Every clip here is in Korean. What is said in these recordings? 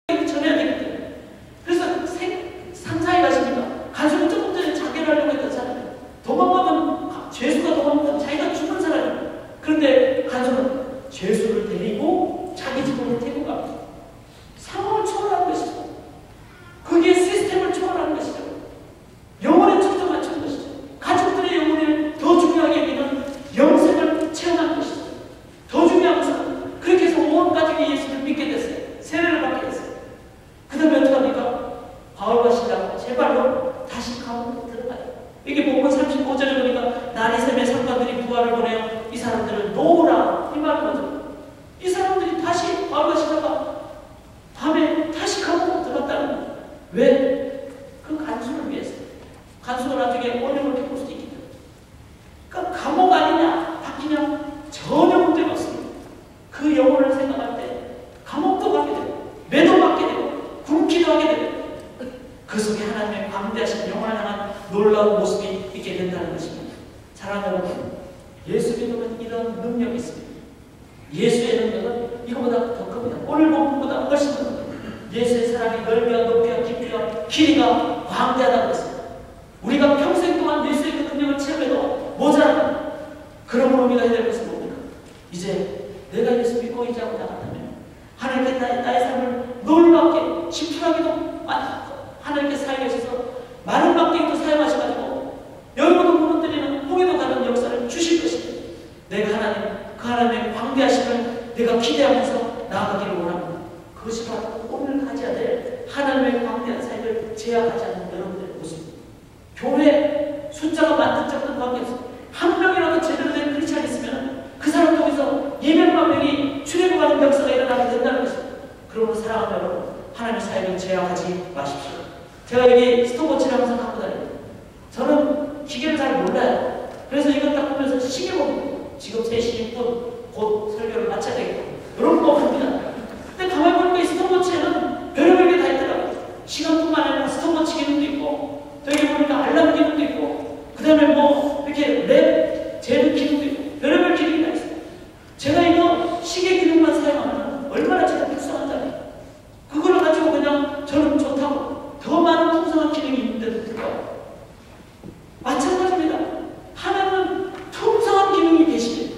전해야 되기 때문에. 그래서 상사에 가십니다. 간수는 조금 전에 자결 하려고 했던 사람이에요. 도망가면, 죄수가 도망가면 자기가 죽은 사람이에요. 그런데 간수는 죄수를 데리고 자기 집으로 데리고 갑니다. 상황을 초월하는 것이죠. 그게 시스템을 초월하는 것이죠. 영혼의 척도 맞춘 것이죠. 가족들의 영혼을 더 중요하게 여기는 영생을 체험하는 것이죠. 더 중요한 것은 그렇게 해서 온 가족이 예수를 믿게 됐어요. 세례를 받게 됐어요. 그 다음에 어떻게 합니까? 바울과 신라가 제발로 다시 감옥으로 들어가요. 이게 본문 35절에 보니까 날이 새며 상관들이 부하를 보내어 이 사람들을 놓으라 이 말인 거죠. 이 사람들이 다시 바울과 신라가 밤에 다시 감옥으로 들어갔다는 거예요. 왜? 그 간수를 위해서. 간수가 나중에 원형을 겪을 수도 있기 때문에. 그러니까 감옥 아니냐 바뀌냐 전혀 문제가 없습니다. 그 영혼을 생각할 때 감옥도 가게 되고 매도 받게 되고 굶기도 하게 되고 그 속에 하나님의 광대하신 영혼을 향한 놀라운 모습이 있게 된다는 것입니다. 사랑하는 여러분, 예수 믿음은 이런 능력이 있습니다. 예수의 능력은 이거보다 더 큽니다. 오늘 본문보다 훨씬 더 큽니다. 예수의 사랑의 넓이와 높이와 깊이와 길이가 광대하다는 것입니다. 우리가 평생 동안 예수의 그 능력을 체험해도 모자랍니다. 그러므로 우리가 해야 될 것은 뭡니까? 이제 내가 예수 믿고 의지하고 나간다면 하나님께 나의 삶을 놀랍게 지푸라기도 하나님께 사용하셔서 많은 막대기도 사용하셔가지고 여러분도 무너뜨리는 홍해도 가는 역사를 주실 것입니다. 내가 그 하나님의 광대하심을 내가 기대하면서 나아가기를 원합니다. 그것이 바로 오늘 가져야 될 하나님의 광대한 삶을 제약하지 않는 여러분들의 모습입니다. 교회 숫자가 많든 적든 관계없습니다. 한 명이라도 제대로 된 크리스찬이 있으면 그 사람 통해서 200만 명이 출애굽하는 역사가 일어나게 된다는 것입니다. 그러므로 사랑하는 여러분, 하나님의 사역을 제약하지 마십시오. 제가 여기 스톱워치를 항상 갖고 다닙니다. 저는 기계를 잘 몰라요. 그래서 이걸 딱 보면서 시계 봅니다. 지금 3시 6분 곧 설교를 마쳐야 되겠고 이런 거 봅니다. 근데 가만히 보니까 이 스톱워치에는 별의별 게 다 있더라고요. 시간뿐만 아니라 스톱워치 기능도 있고 저기 보니까 알람 기능도 있고 그 다음에 뭐 이렇게 랩 재는 기능도 있고 별의별 기능이 다 있어요. 제가 이거 시계 기능만 사용하면 얼마나 제가 불쌍한 자리예요. 그걸 가지고 그냥 저는 좋다고 더 많은 풍성한 기능이 있는데도 불구하고 마찬가지입니다. 하나님은 풍성한 기능이 계시죠.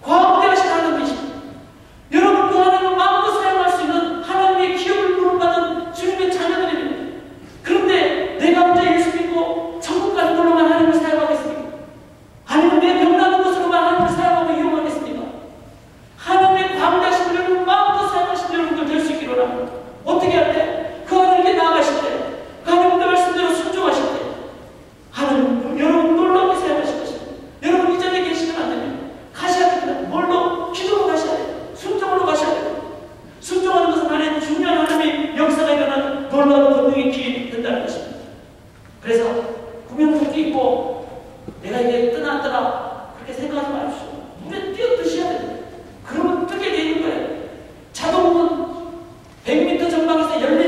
광대하신 하나님이십니다. 여러분 그 하나님은 마음껏 사용할 수 있는 하나님의 기업을 부름받은 주님의 자녀들입니다. 그런데 내가 혼자 예수 믿고 천국 가는 걸로만 하나님을 사용하겠습니까? 아니면 내 병나는 것으로만 하나님을 사용하고 이용하겠습니까? 하나님의 광대하신 여러분 마음껏 사용하신 여러분들 될 수 있기를 원합니다. 어떻게 할 때? 그 하나님께 나아가실 때, 그 하나님의 말씀대로 순종하실 때 하나님 여러분 놀랍게 사용하실 것입니다. 여러분 이 자리에 계시면 안 됩니다. 가셔야 됩니다. 뭘로? 기도로 가셔야 돼요. 순종으로 가셔야 돼요. 순종하는 것은 하나님의 중요한 하나님의 역사가 일어나는 놀라운 권능의 길이 된다는 것입니다. 그래서 구명조끼 입고 내가 이게 뜨나 안 뜨나 그렇게 생각하지 마십시오. 물에 뛰어드셔야 됩니다. 그러면 뜨게 되는 거예요. 자동은 100m 전방에서 14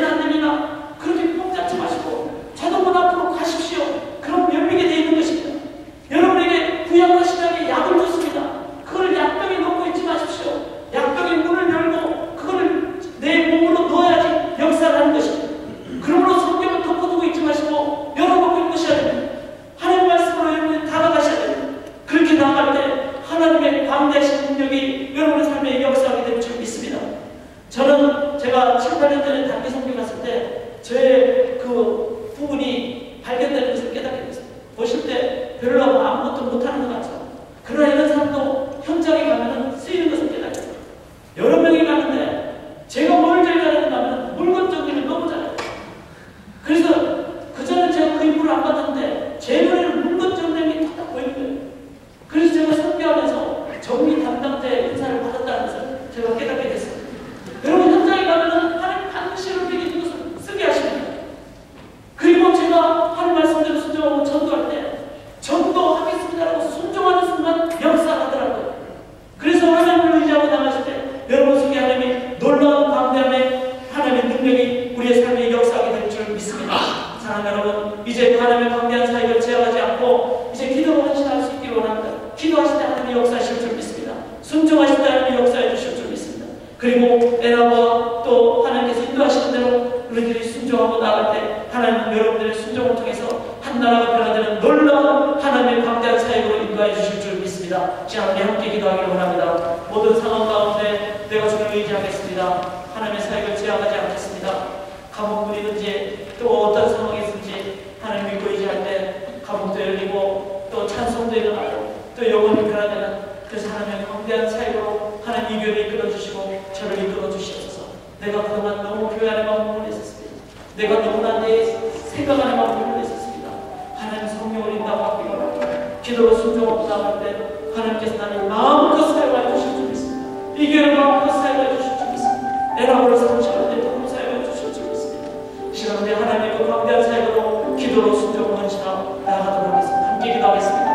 우리들이 순종하고 나갈 때 하나님은 여러분들의 순종을 통해서 한 나라가 변화되는 놀라운 하나님의 광대한 사역으로 인도해 주실 줄 믿습니다. 지금 우리 함께 기도하기를 원합니다. 모든 상황 가운데 내가 주를 의지하겠습니다. 하나님의 사역을 제한하지 않겠습니다. 감옥문이든지 또 어떤 상황이든지 하나님 믿고 의지할 때 감옥도 열리고 또 찬송도 일어나고 또 영혼이 변화되는, 그래서 하나님의 광대한 사역으로 하나님 이 교회를 이끌어주시고 저를 이끌어주시옵소서. 내가 그동안 너무 교회 안에 머물러 있었습니다. 내가 너무나 내 생각 안에 머물러 있었습니다. 하나님 성령을 인도하고 원합니다. 기도로 순종하고 나갈 때 하나님께서 나를 마음껏 사용하여 주실 줄 믿습니다. 이 교회를 마음껏 사용하여 주실 줄 믿습니다. 에라고를 삼시할 때 도움 사용하여 주실 줄 믿습니다. 이 시간에 하나님의 그 광대한 사역으로 기도로 순종을 헌신하고 나아가도록 하겠습니다. 함께 기도하겠습니다.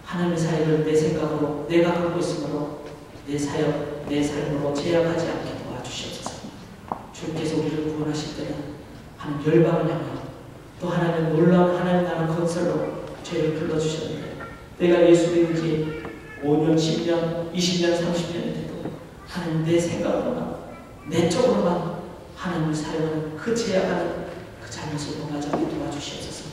하나님의 사역을 내 생각으로 내가 갖고 있으므로 내 사역, 내 삶으로 제약하지 않게 도와주시옵소서. 주께서 우리를 구원하실 때는 하나님 열방을 향하여 또 하나님 놀라운 하나님 나라 건설로 죄를 불러주셨는데, 내가 예수 믿은 지 5년, 10년, 20년, 30년이 돼도 하나님 내 생각으로만, 내 쪽으로만 하나님을 사용하는 그 제약하는 그 잘못을 범하지 않게 도와주시옵소서.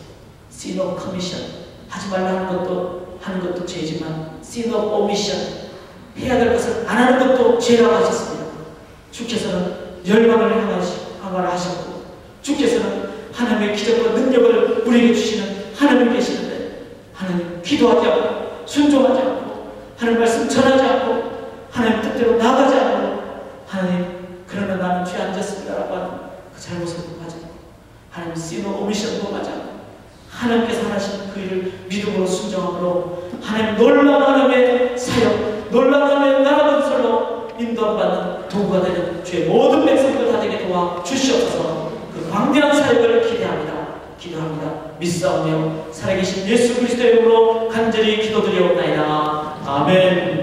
sin of commission, 하지 말라는 것도 하는 것도 죄지만 sin of omission, 해야 될 것을 안 하는 것도 죄라고 하셨습니다. 주께서는 열방을 향하셨고 주께서는 하나님의 기적과 능력을 우리에게 주시는 하나님이 계시는데, 하나님 기도하지 않고 순종하지 않고 하나님 말씀 전하지 않고 하나님 뜻대로 나가지 않고 하나님 그러면 나는 죄 안 졌습니다라고 하는 그 잘못을 범하지 않고 하나님 sin of omission 범하지 않고 하나님께서 하신 그 일을 믿음으로 순종함으로 하나님 놀라운 하나님의 사역, 놀라운 하나님의 나라 건설로 인도받는 도구가 되는 주의 모든 백성들 다 되게 도와 주시옵소서. 그 광대한 사역을 기도합니다. 믿사오며 살아계신 예수 그리스도의 이름으로 간절히 기도드리옵나이다. 아멘.